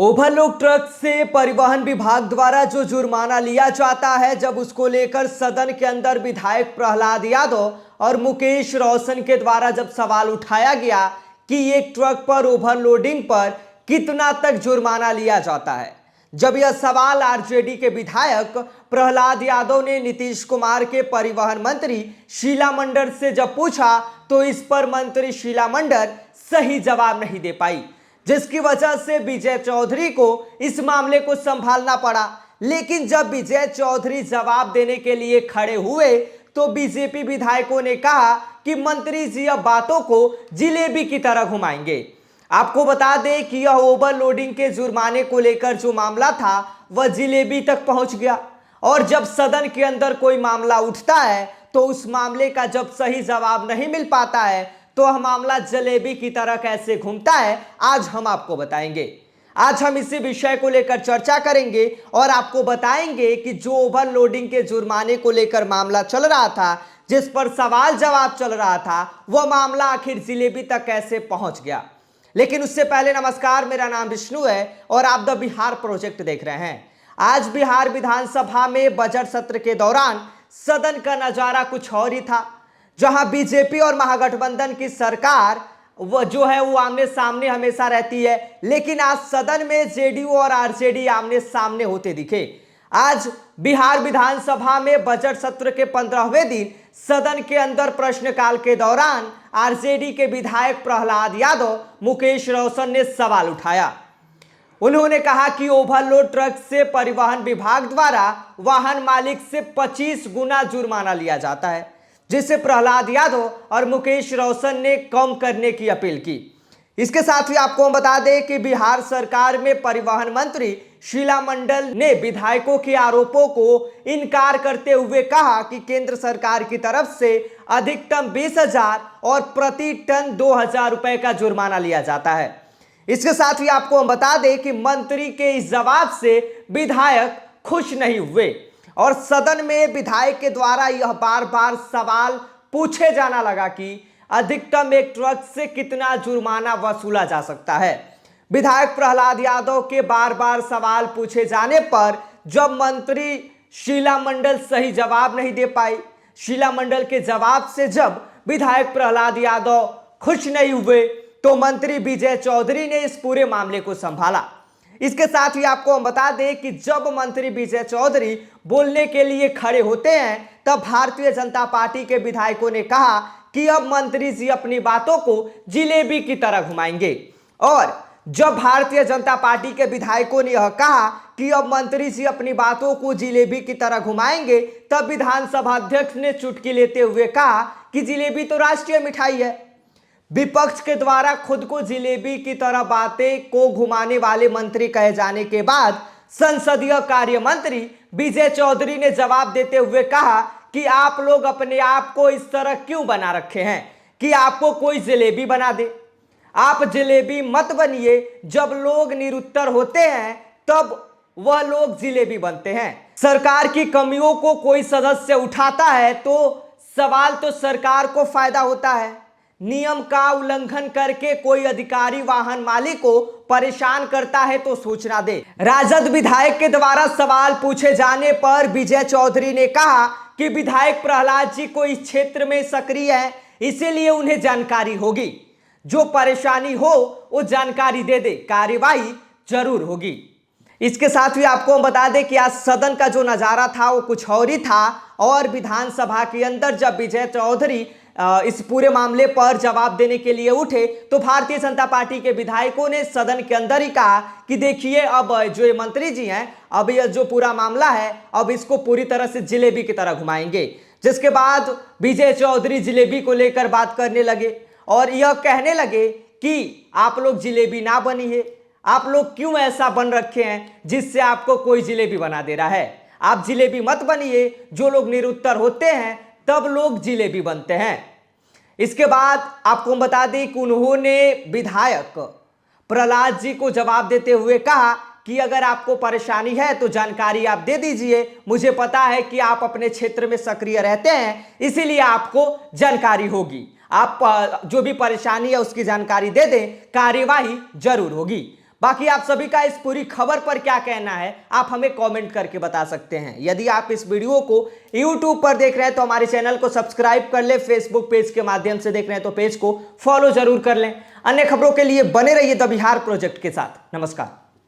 Overload truck से परिवहन विभाग द्वारा जो जुर्माना लिया जाता है, जब उसको लेकर सदन के अंदर विधायक प्रहलाद यादव और मुकेश रोशन के द्वारा जब सवाल उठाया गया कि एक ट्रक पर ओवरलोडिंग पर कितना तक जुर्माना लिया जाता है, जब यह सवाल आरजेडी के विधायक प्रहलाद यादव ने नीतीश कुमार के परिवहन मंत्री शीला मंडल से जब पूछा, तो इस पर मंत्री शीला मंडल सही जवाब नहीं दे पाई, जिसकी वजह से विजय चौधरी को इस मामले को संभालना पड़ा। लेकिन जब विजय चौधरी जवाब देने के लिए खड़े हुए तो बीजेपी विधायकों ने कहा कि मंत्री जी अब बातों को जिलेबी की तरह घुमाएंगे। आपको बता दें कि यह ओवरलोडिंग के जुर्माने को लेकर जो मामला था वह जिलेबी तक पहुंच गया, और जब सदन के अंदर कोई मामला उठता है तो उस मामले का जब सही जवाब नहीं मिल पाता है तो वह मामला जलेबी की तरह कैसे घूमता है, आज हम आपको बताएंगे। आज हम इसी विषय को लेकर चर्चा करेंगे और आपको बताएंगे कि जो ओवरलोडिंग के जुर्माने को लेकर मामला चल रहा था, जिस पर सवाल जवाब चल रहा था, वह मामला आखिर जिलेबी तक कैसे पहुंच गया। लेकिन उससे पहले नमस्कार, मेरा नाम विष्णु है और आप द बिहार प्रोजेक्ट देख रहे हैं। आज बिहार विधानसभा में बजट सत्र के दौरान सदन का नजारा कुछ और ही था, जहां बीजेपी और महागठबंधन की सरकार वो जो है वो आमने सामने हमेशा रहती है, लेकिन आज सदन में जेडीयू और आरजेडी आमने सामने होते दिखे। आज बिहार विधानसभा में बजट सत्र के 15वें दिन सदन के अंदर प्रश्नकाल के दौरान आरजेडी के विधायक प्रहलाद यादव, मुकेश रोशन ने सवाल उठाया। उन्होंने कहा कि ओवरलोड ट्रक से परिवहन विभाग द्वारा वाहन मालिक से 25 गुना जुर्माना लिया जाता है, जिसे प्रहलाद यादव और मुकेश रोशन ने कम करने की अपील की। इसके साथ ही आपको हम बता दें कि बिहार सरकार में परिवहन मंत्री शीला मंडल ने विधायकों के आरोपों को इनकार करते हुए कहा कि केंद्र सरकार की तरफ से अधिकतम 20,000 और प्रति टन 2,000 रुपए का जुर्माना लिया जाता है। इसके साथ ही आपको हम बता दें कि मंत्री के इस जवाब से विधायक खुश नहीं हुए और सदन में विधायक के द्वारा यह बार बार सवाल पूछे जाना लगा कि अधिकतम एक ट्रक से कितना जुर्माना वसूला जा सकता है। विधायक प्रहलाद यादव के बार बार सवाल पूछे जाने पर जब मंत्री शीला मंडल सही जवाब नहीं दे पाई, शीला मंडल के जवाब से जब विधायक प्रहलाद यादव खुश नहीं हुए, तो मंत्री विजय चौधरी ने इस पूरे मामले को संभाला। इसके साथ ही आपको हम बता दें कि जब मंत्री विजय चौधरी बोलने के लिए खड़े होते हैं, तब भारतीय जनता पार्टी के विधायकों ने कहा कि अब मंत्री जी अपनी बातों को जिलेबी की तरह घुमाएंगे। और जब भारतीय जनता पार्टी के विधायकों ने यह कहा कि अब मंत्री जी अपनी बातों को जिलेबी की तरह घुमाएंगे, तब विधानसभा अध्यक्ष ने चुटकी लेते हुए कहा कि जिलेबी तो राष्ट्रीय मिठाई है। विपक्ष के द्वारा खुद को जिलेबी की तरह बातें को घुमाने वाले मंत्री कहे जाने के बाद संसदीय कार्य मंत्री विजय चौधरी ने जवाब देते हुए कहा कि आप लोग अपने आप को इस तरह क्यों बना रखे हैं कि आपको कोई जिलेबी बना दे। आप जिलेबी मत बनिए। जब लोग निरुत्तर होते हैं तब वह लोग जिलेबी बनते हैं। सरकार की कमियों को कोई सदस्य उठाता है तो सवाल तो सरकार को फायदा होता है। नियम का उल्लंघन करके कोई अधिकारी वाहन मालिक को परेशान करता है तो सूचना दे। राजद विधायक के द्वारा सवाल पूछे जाने पर विजय चौधरी ने कहा कि विधायक प्रहलाद जी को इस क्षेत्र में सक्रिय है, इसीलिए उन्हें जानकारी होगी। जो परेशानी हो वो जानकारी दे दे, कार्यवाही जरूर होगी। इसके साथ ही आपको हम बता दें कि आज सदन का जो नजारा था वो कुछ और ही था, और विधानसभा के अंदर जब विजय चौधरी इस पूरे मामले पर जवाब देने के लिए उठे तो भारतीय जनता पार्टी के विधायकों ने सदन के अंदर ही कहा कि देखिए, अब जो ये मंत्री जी हैं, अब यह जो पूरा मामला है, अब इसको पूरी तरह से जिलेबी की तरह घुमाएंगे। जिसके बाद विजय चौधरी जिलेबी को लेकर बात करने लगे और यह कहने लगे कि आप लोग जिलेबी ना बनिए, आप लोग क्यों ऐसा बन रखे हैं जिससे आपको कोई जिलेबी बना दे रहा है। आप जिलेबी मत बनिए। जो लोग निरुत्तर होते हैं तब लोग जिलेबी बनते हैं। इसके बाद आपको हम बता दें कि उन्होंने विधायक प्रहलाद जी को जवाब देते हुए कहा कि अगर आपको परेशानी है तो जानकारी आप दे दीजिए। मुझे पता है कि आप अपने क्षेत्र में सक्रिय रहते हैं, इसीलिए आपको जानकारी होगी। आप जो भी परेशानी है उसकी जानकारी दे दें, कार्यवाही जरूर होगी। बाकी आप सभी का इस पूरी खबर पर क्या कहना है, आप हमें कमेंट करके बता सकते हैं। यदि आप इस वीडियो को YouTube पर देख रहे हैं तो हमारे चैनल को सब्सक्राइब कर ले, फेसबुक पेज के माध्यम से देख रहे हैं तो पेज को फॉलो जरूर कर लें। अन्य खबरों के लिए बने रहिए द बिहार प्रोजेक्ट के साथ। नमस्कार।